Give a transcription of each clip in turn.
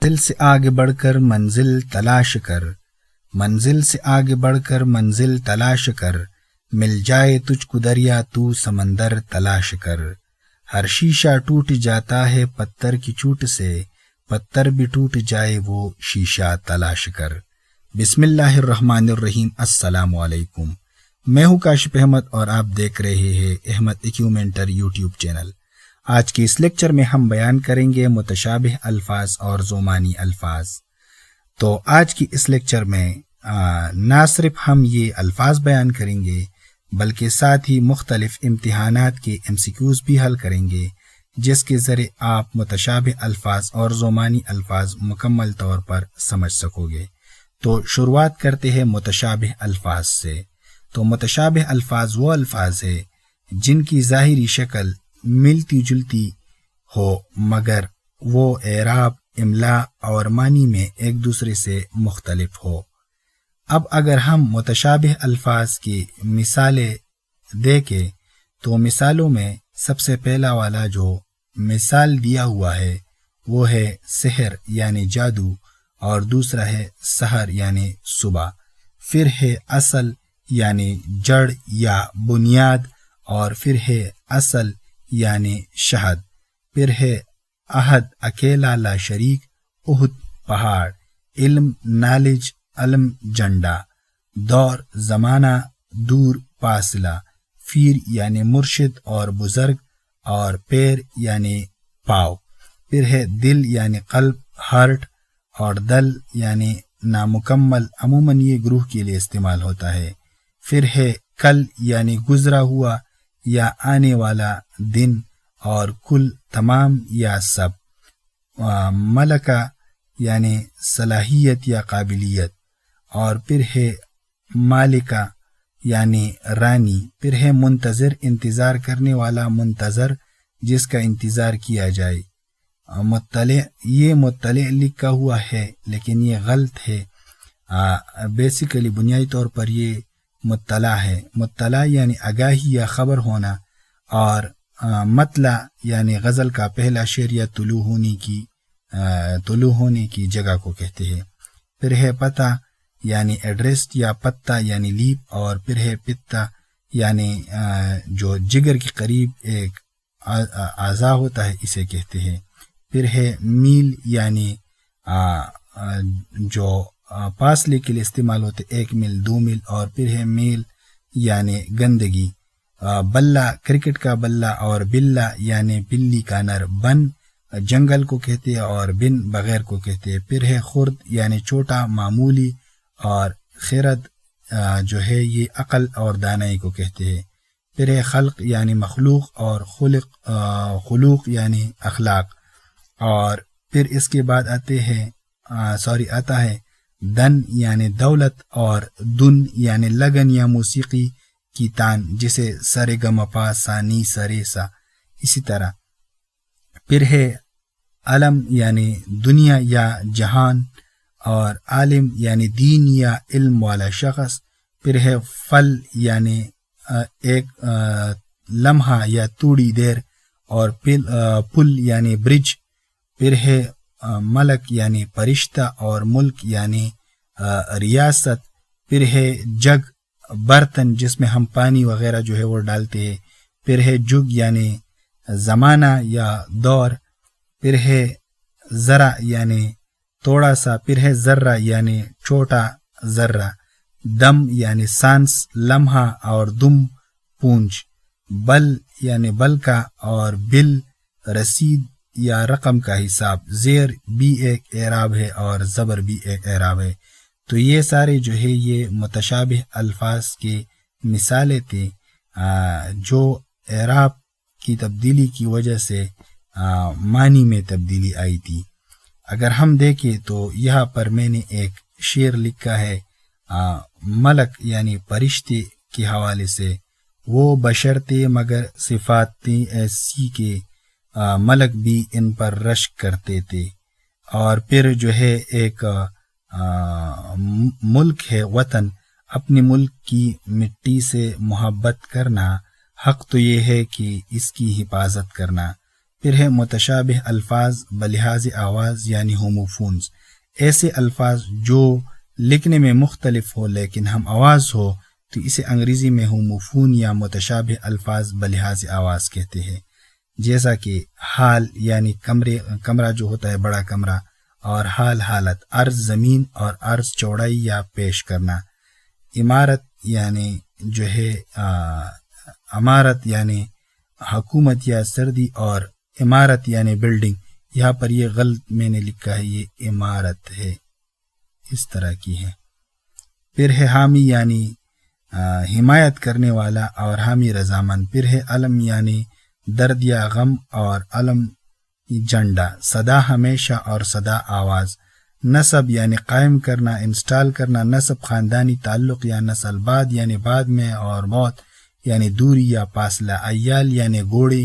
منزل سے آگے بڑھ کر منزل تلاش کر، منزل سے آگے بڑھ کر منزل تلاش کر، مل جائے تجھ کو دریا تو سمندر تلاش کر۔ ہر شیشہ ٹوٹ جاتا ہے پتھر کی چوٹ سے، پتھر بھی ٹوٹ جائے وہ شیشہ تلاش کر۔ بسم اللہ الرحمن الرحیم۔ السلام علیکم، میں ہوں کاشف احمد اور آپ دیکھ رہے ہیں احمد ایکیومینٹر یوٹیوب چینل۔ آج کے اس لیکچر میں ہم بیان کریں گے متشابہ الفاظ اور زمانی الفاظ۔ تو آج کی اس لیکچر میں نہ صرف ہم یہ الفاظ بیان کریں گے بلکہ ساتھ ہی مختلف امتحانات کے MCQs بھی حل کریں گے، جس کے ذریعے آپ متشابہ الفاظ اور زمانی الفاظ مکمل طور پر سمجھ سکو گے۔ تو شروعات کرتے ہیں متشابہ الفاظ سے۔ تو متشابہ الفاظ وہ الفاظ ہیں جن کی ظاہری شکل ملتی جلتی ہو مگر وہ اعراب، املا اور معنی میں ایک دوسرے سے مختلف ہو۔ اب اگر ہم متشابہ الفاظ کی مثالیں دیکھیں تو مثالوں میں سب سے پہلا والا جو مثال دیا ہوا ہے وہ ہے سحر یعنی جادو، اور دوسرا ہے سحر یعنی صبح، پھر ہے اصل یعنی جڑ یا بنیاد، اور پھر ہے اصل یعنی شہد، پھر ہے عہد اکیلا لا شریک، احد پہاڑ، علم نالج، علم جھنڈا، دور زمانہ، دور فاصلہ، پیر یعنی مرشد اور بزرگ، اور پیر یعنی پاؤ، پھر ہے دل یعنی قلب، ہارٹ، اور دل یعنی نامکمل، عموماً یہ گروہ کے لیے استعمال ہوتا ہے، پھر ہے کل یعنی گزرا ہوا یا آنے والا دن، اور کل تمام یا سب، ملکہ یعنی صلاحیت یا قابلیت، اور پھر ہے مالکہ یعنی رانی، پھر ہے منتظر انتظار کرنے والا، منتظر جس کا انتظار کیا جائے، مطلع، یہ مطلع لکھا ہوا ہے لیکن یہ غلط ہے، بیسیکلی بنیادی طور پر یہ مطلع ہے۔ مطلع یعنی آگاہی یا خبر ہونا، اور مطلع یعنی غزل کا پہلا شعر یا طلوع ہونے کی جگہ کو کہتے ہیں۔ پھر ہے پتہ یعنی ایڈریس یا پتہ یعنی لیپ، اور پھر ہے پتہ یعنی جو جگر کے قریب ایک اعضاء ہوتا ہے اسے کہتے ہیں۔ پھر ہے میل یعنی جو فاصلے کے لیے استعمال ہوتے، 1 میل 2 میل، اور پھر ہے میل یعنی گندگی، بلہ کرکٹ کا بلہ، اور بلہ یعنی بلی کا نر، بن جنگل کو کہتے ہیں اور بن بغیر کو کہتے ہیں۔ پھر ہے خرد یعنی چھوٹا، معمولی، اور خرد جو ہے یہ عقل اور دانائی کو کہتے ہیں۔ پھر ہے خلق یعنی مخلوق، اور خلوق یعنی اخلاق، اور پھر اس کے بعد آتا ہے دن یعنی دولت، اور دن یعنی لگن یا موسیقی کی تان، جسے سرے گم پا سا نی سرے سا، اسی طرح۔ پھر ہے علم یعنی دنیا یا جہان، اور عالم یعنی دین یا علم والا شخص، پھر ہے فل یعنی ایک لمحہ یا تھوڑی دیر، اور پل یعنی برج، پھر ہے ملک یعنی فرشتہ، اور ملک یعنی ریاست، پھر ہے جگ برتن جس میں ہم پانی وغیرہ جو ہے وہ ڈالتے ہیں، پھر ہے جگ یعنی زمانہ یا دور، پھر ہے ذرا یعنی تھوڑا سا، پھر ہے ذرہ یعنی چھوٹا ذرہ، دم یعنی سانس، لمحہ، اور دم پونچھ، بل یعنی بل کا، اور بل رسید یا رقم کا حساب، زیر بھی ایک اعراب ہے اور زبر بھی ایک اعراب ہے۔ تو یہ سارے جو ہے یہ متشابہ الفاظ کے مثالیں تھیں جو اعراب کی تبدیلی کی وجہ سے معنی میں تبدیلی آئی تھی۔ اگر ہم دیکھیں تو یہاں پر میں نے ایک شعر لکھا ہے ملک یعنی فرشتے کے حوالے سے، وہ بشر تھے مگر صفات تھیں ایسی کہ ملک بھی ان پر رشک کرتے تھے۔ اور پھر جو ہے ایک ملک ہے وطن، اپنے ملک کی مٹی سے محبت کرنا، حق تو یہ ہے کہ اس کی حفاظت کرنا۔ پھر ہے متشابہ الفاظ بلحاظ آواز یعنی ہوموفونز، ایسے الفاظ جو لکھنے میں مختلف ہو لیکن ہم آواز ہو تو اسے انگریزی میں ہوموفون یا متشابہ الفاظ بلحاظ آواز کہتے ہیں، جیسا کہ حال یعنی کمرہ جو ہوتا ہے بڑا کمرہ، اور حال حالت، عرض زمین اور عرض چوڑائی یا پیش کرنا، عمارت یعنی جو ہے عمارت یعنی حکومت یا سردی، اور عمارت یعنی بلڈنگ، یہاں پر یہ غلط میں نے لکھا ہے، یہ عمارت ہے، اس طرح کی ہے۔ پھر ہے حامی یعنی حمایت کرنے والا اور حامی رضامند، پھر ہے علم یعنی درد یا غم، اور علم جھنڈا، صدا ہمیشہ اور صدا آواز، نسب یعنی قائم کرنا انسٹال کرنا، نسب خاندانی تعلق یا نسل، بعد یعنی بعد میں، اور موت یعنی دوری یا فاصلہ، عیال یعنی گھوڑے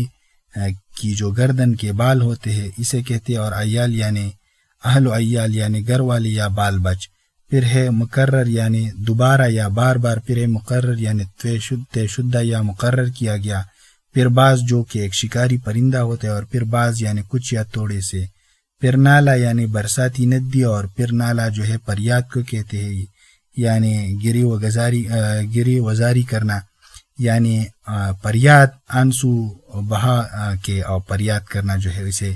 کی جو گردن کے بال ہوتے ہیں اسے کہتے ہیں، اور عیال یعنی اہل و عیال یعنی گھر والے یا بال بچ، پھر ہے مقرر یعنی دوبارہ یا بار بار، پھر ہے مقرر یعنی طے شدہ یا مقرر کیا گیا، پھر باز جو کہ ایک شکاری پرندہ ہوتا ہے، اور پھر باز یعنی کچھ یا توڑے سے، پھر نالا یعنی برساتی ندی، اور پھر نالا جو ہے پریاد کو کہتے ہیں یعنی گری وزاری کرنا، یعنی پریاد آنسو بہا کے، اور پریاد کرنا جو ہے اسے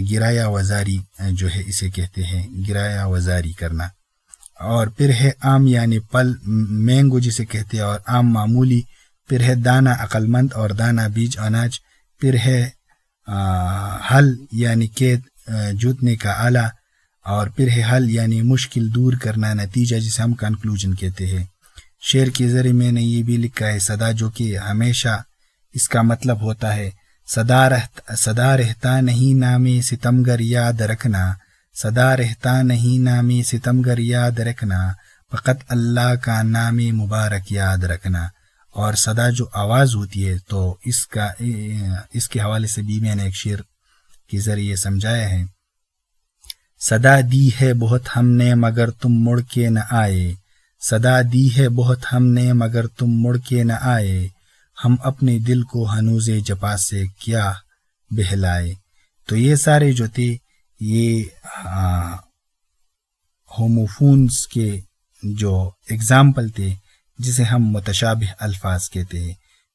گرایا وزاری جو ہے اسے کہتے ہیں، گرایا وزاری کرنا، اور پھر ہے عام یعنی پل مینگو جسے کہتے ہیں، اور عام معمولی، پھر ہے دانہ عقل مند، اور دانہ بیج اناج، پھر ہے حل یعنی قید جوتنے کا آلہ، اور پھر ہے حل یعنی مشکل دور کرنا، نتیجہ جسے ہم کنکلوژن کہتے ہیں۔ شعر کے ذریعے میں نے یہ بھی لکھا ہے صدا، جو کہ ہمیشہ اس کا مطلب ہوتا ہے صدا رہتا نہیں نام ستمگر یاد رکھنا، صدا رہتا نہیں نام ستمگر یاد رکھنا، فقط اللہ کا نام مبارک یاد رکھنا، اور صدا جو آواز ہوتی ہے تو اس کے حوالے سے بھی میں نے ایک شعر کے ذریعے سمجھایا ہے۔ صدا دی ہے بہت ہم نے مگر تم مڑ کے نہ آئے، صدا دی ہے بہت ہم نے مگر تم مڑ کے نہ آئے، ہم اپنے دل کو ہنوز جپا سے کیا بہلائے۔ تو یہ سارے جو تھے یہ ہوموفونز کے جو اگزامپل تھے جسے ہم متشابہ الفاظ کہتے ہیں۔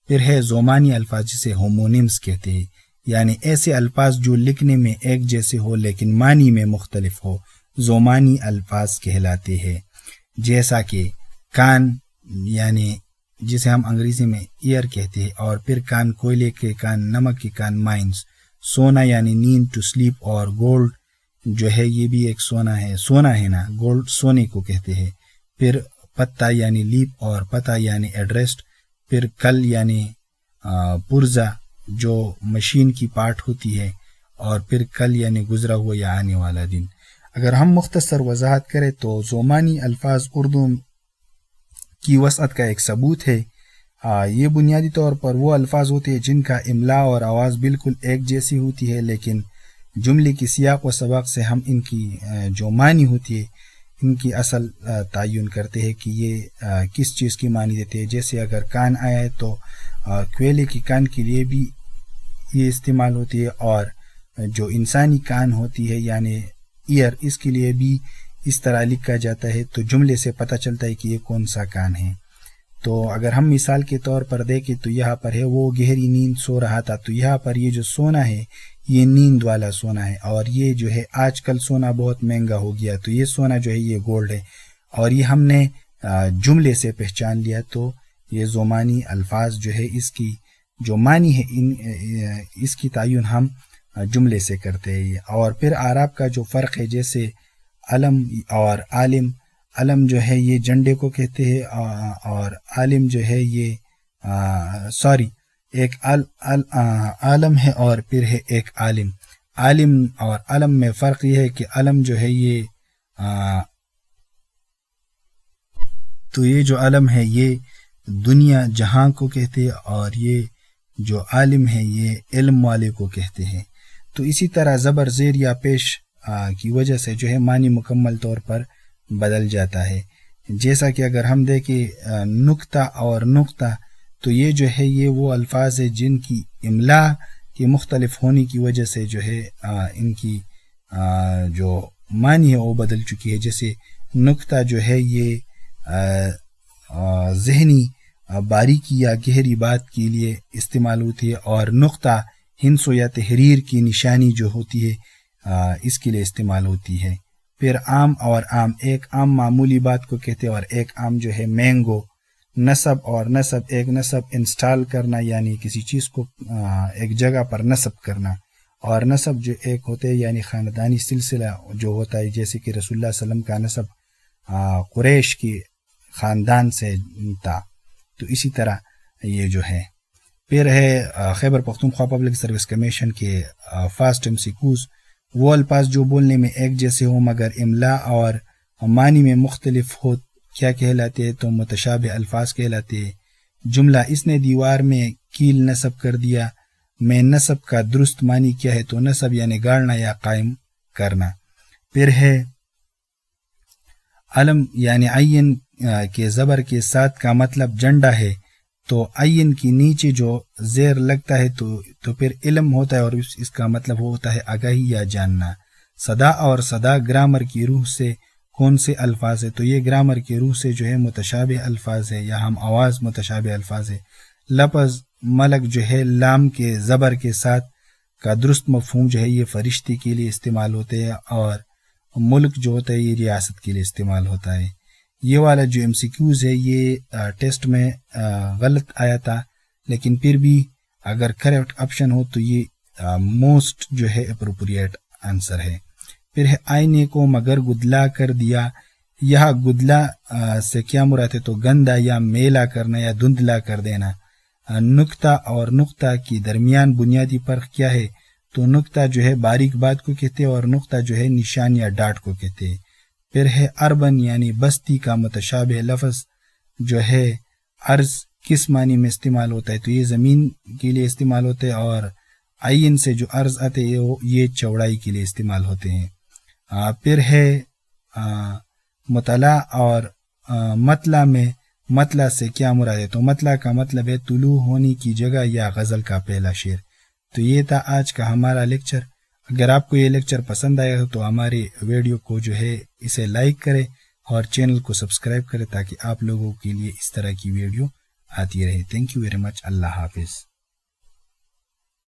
پھر ہے زومانی الفاظ جسے ہومونیمز کہتے ہیں، یعنی ایسے الفاظ جو لکھنے میں ایک جیسے ہو لیکن معنی میں مختلف ہو، زومانی الفاظ کہلاتے ہیں، جیسا کہ کان یعنی جسے ہم انگریزی میں ایئر کہتے ہیں، اور پھر کان کوئلے کے کان، نمک کے کان، مائنز، سونا یعنی نیند ٹو سلیپ، اور گولڈ جو ہے یہ بھی ایک سونا ہے نا، گولڈ سونے کو کہتے ہیں، پھر پتہ یعنی لیپ، اور پتہ یعنی ایڈریسٹ، پھر کل یعنی پرزا جو مشین کی پارٹ ہوتی ہے، اور پھر کل یعنی گزرا ہوا یا آنے والا دن۔ اگر ہم مختصر وضاحت کریں تو زومانی الفاظ اردو کی وسعت کا ایک ثبوت ہے۔ یہ بنیادی طور پر وہ الفاظ ہوتے ہیں جن کا املاء اور آواز بالکل ایک جیسی ہوتی ہے، لیکن جملے کی سیاق و سباق سے ہم ان کی جو معنی ہوتی ہے ان کی اصل تعین کرتے ہیں کہ یہ کس چیز کی معنی دیتے ہیں۔ جیسے اگر کان آیا ہے تو کوئلے کی کان کے لیے بھی یہ استعمال ہوتی ہے، اور جو انسانی کان ہوتی ہے یعنی ایئر، اس کے لیے بھی اس طرح لکھا جاتا ہے، تو جملے سے پتہ چلتا ہے کہ یہ کون سا کان ہے۔ تو اگر ہم مثال کے طور پر دیکھیں تو یہاں پر ہے وہ گہری نیند سو رہا تھا، تو یہاں پر یہ جو سونا ہے یہ نیند والا سونا ہے، اور یہ جو ہے آج کل سونا بہت مہنگا ہو گیا، تو یہ سونا جو ہے یہ گولڈ ہے، اور یہ ہم نے جملے سے پہچان لیا۔ تو یہ زومانی الفاظ جو ہے اس کی جو معنی ہے اس کی تعین ہم جملے سے کرتے ہیں۔ اور پھر اعراب کا جو فرق ہے، جیسے علم اور عالم، علم جو ہے یہ جھنڈے کو کہتے ہیں، اور عالم جو ہے یہ ایک عالم ہے اور پھر ہے ایک عالم۔ عالم اور علم میں فرق یہ ہے کہ علم جو ہے یہ تو یہ جو علم ہے یہ دنیا جہاں کو کہتے ہیں، اور یہ جو عالم ہے یہ علم والے کو کہتے ہیں۔ تو اسی طرح زبر زیر یا پیش کی وجہ سے جو ہے معنی مکمل طور پر بدل جاتا ہے۔ جیسا کہ اگر ہم دیکھیں نکتہ اور نقطہ، تو یہ جو ہے یہ وہ الفاظ ہے جن کی املا کے مختلف ہونے کی وجہ سے جو ہے ان کی جو معنی ہے وہ بدل چکی ہے. جیسے نکتہ جو ہے یہ ذہنی باریکی یا گہری بات کے لیے استعمال ہوتی ہے، اور نقطہ ہنس یا تحریر کی نشانی جو ہوتی ہے اس کے لیے استعمال ہوتی ہے. پھر عام اور عام، ایک عام معمولی بات کو کہتے ہیں اور ایک عام جو ہے مینگو. نسب اور نسب، ایک نسب انسٹال کرنا یعنی کسی چیز کو ایک جگہ پر نسب کرنا، اور نسب جو ایک ہوتے ہیں یعنی خاندانی سلسلہ جو ہوتا ہے، جیسے کہ رسول اللہ صلی اللہ علیہ وسلم کا نسب قریش کی خاندان سے تھا، تو اسی طرح یہ جو ہے. پھر ہے Khyber Pakhtunkhwa public service commission کے فاسٹ MCQs. وہ الفاظ جو بولنے میں ایک جیسے ہوں مگر املا اور معنی میں مختلف ہو کیا کہلاتے ہیں؟ تو متشابہ الفاظ کہلاتے ہیں. جملہ اس نے دیوار میں کیل نصب کر دیا، میں نصب کا درست معنی کیا ہے؟ تو نصب یعنی گاڑنا یا قائم کرنا. پھر ہے علم یعنی عین کے زبر کے ساتھ کا مطلب جھنڈا ہے، تو عین کی نیچے جو زیر لگتا ہے تو پھر علم ہوتا ہے، اور اس کا مطلب ہوتا ہے آگاہی یا جاننا. صدا اور صدا گرامر کی روح سے کون سے الفاظ ہے؟ تو یہ گرامر کی روح سے جو ہے متشابہ الفاظ ہے یا ہم آواز متشابہ الفاظ ہے. لفظ ملک جو ہے لام کے زبر کے ساتھ کا درست مفہوم جو ہے یہ فرشتے کے لیے استعمال ہوتے ہیں، اور ملک جو ہوتا ہے یہ ریاست کے لیے استعمال ہوتا ہے. یہ والا جو MCQs ہے یہ ٹیسٹ میں غلط آیا تھا، لیکن پھر بھی اگر کریکٹ آپشن ہو تو یہ موسٹ جو ہے اپروپریٹ آنسر ہے. پھر ہے آئینے کو مگر گدلا کر دیا. یہاں گدلا سے کیا مراد ہے؟ تو گندا یا میلا کرنا یا دھندلا کر دینا. نقطہ اور نقطہ کی درمیان بنیادی فرق کیا ہے؟ تو نقطہ جو ہے باریک بات کو کہتے ہیں اور نقطہ جو ہے نشان یا ڈاٹ کو کہتے ہیں. پھر ہے اربن یعنی بستی کا متشابہ لفظ جو ہے ارض کس معنی میں استعمال ہوتا ہے؟ تو یہ زمین کے لیے استعمال ہوتے ہیں، اور عین سے جو ارض آتے ہیں یہ چوڑائی کے لیے استعمال ہوتے ہیں. پھر ہے مطلع اور مطلع میں مطلع سے کیا مراد ہے؟ تو مطلع کا مطلب ہے طلوع ہونے کی جگہ یا غزل کا پہلا شعر. تو یہ تھا آج کا ہمارا لیکچر. اگر آپ کو یہ لیکچر پسند آیا تو ہمارے ویڈیو کو جو ہے اسے لائک کرے اور چینل کو سبسکرائب کرے تاکہ آپ لوگوں کے لیے اس طرح کی ویڈیو آتی رہے. Thank you very much. Allah حافظ.